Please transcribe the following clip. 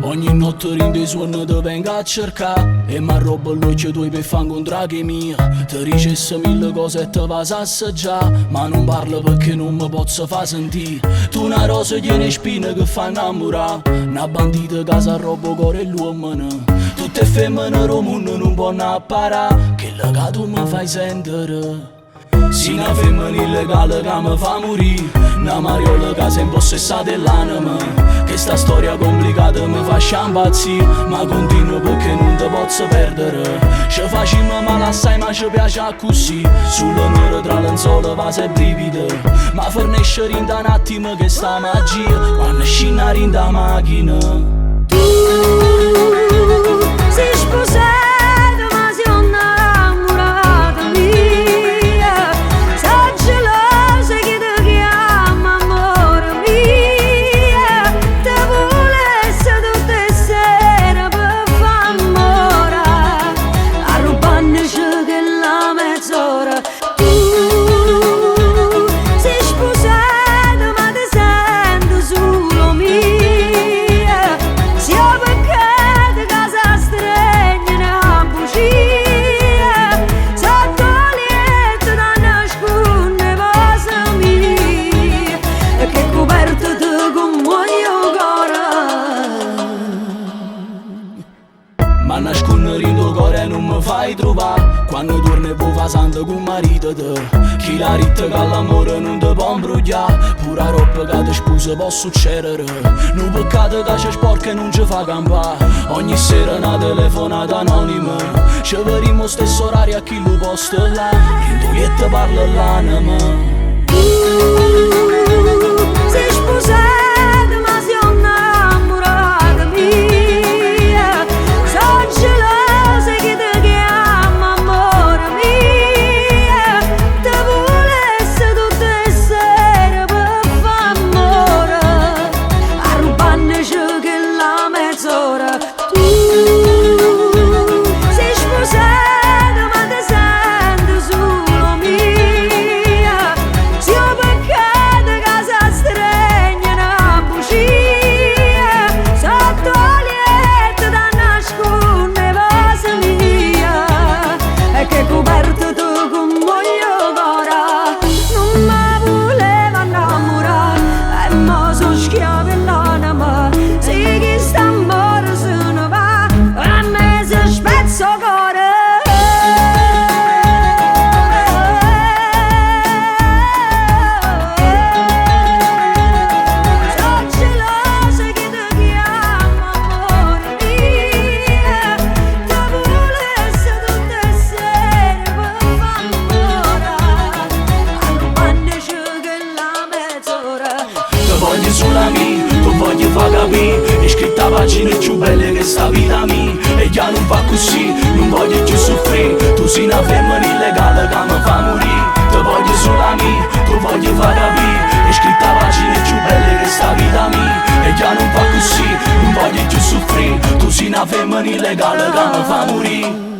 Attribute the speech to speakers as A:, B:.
A: Ogni notte rinde i suoni te venga a cercare e mi arroba l'occhio tuoi per fare incontrare che mia. Ti dicesse mille cose e te vas a assaggiare, ma non parlo perché non mi posso far sentire. Tu una rosa tieni spine che fa innamorare, una bandita che si arroba cuore e l'uomo. Tutte femmine romune non possono apparare, che la che tu mi fai sentire. Si una femmina illegale che mi fa morire, una mariola che si è impossessata dell'anima. Che sta storia complicata mi fa sciampazzire, ma continuo perché non te posso perdere. Ci facciamo male assai ma ci piace così, sull'onore tra lenzuola va e brivide. Ma fornisce rinda un attimo che sta magia, quando scina rinda macchina.
B: Tu sei sposata ma sei innamorata mia, sei gelosa che ti chiama amore mia. Te volesse tutte le sere per far amore, arrubandoci che la mezz'ora. Tu sei sposata ma ti sento solo mia, sia perché casa stretta una bugia, sotto letto da nascondere cosa mia, e che coperto te con muoio cuore.
A: Ma nascondere in tuo cuore non mi fai trovare, quando torni può fa santa con marito te. Chi la ritta che l'amore non ti può imbrogliare, pure la roba che ti sposa può succedere. Non peccato che ci sporca e non ci fa campare, ogni sera una telefonata anonima. Ci vedremo stesso orario a chi lo posta là, in tu letto parla l'anima.
B: Sei sposata ma sei innamorata mia, sono gelosa che ti chiama amore mia. Te volesse tutte le sere per far amore, arrubandoci che la mezz'ora. Tu sei sposata ma ti sento solo mia, sia perché casa stretta una bugia, sotto letto da nascondere cosa mia, e che coperto tu con muoio cuore. Non mi voleva innamorare e mo sono schiava dell'anima, sì che sta amore se ne va, a me si spezza il cuore. Sono gelosa che ti chiama amore mia, te volesse tutte le sere per far amore, arrubandoci che la mezz'ora.
A: Te voglio sulla mia, tu voglio far capire, è scritta pagine più belle che sta vita mia. E già non fa così, non voglio più soffrire, tu sei una femmina illegale che mi fa morire. Te voglio sulla mia, tu voglio far capire, è scritta pagine più belle che sta vita mia. E già non fa così, non voglio più soffrire, tu sei una femmina illegale che mi fa morire.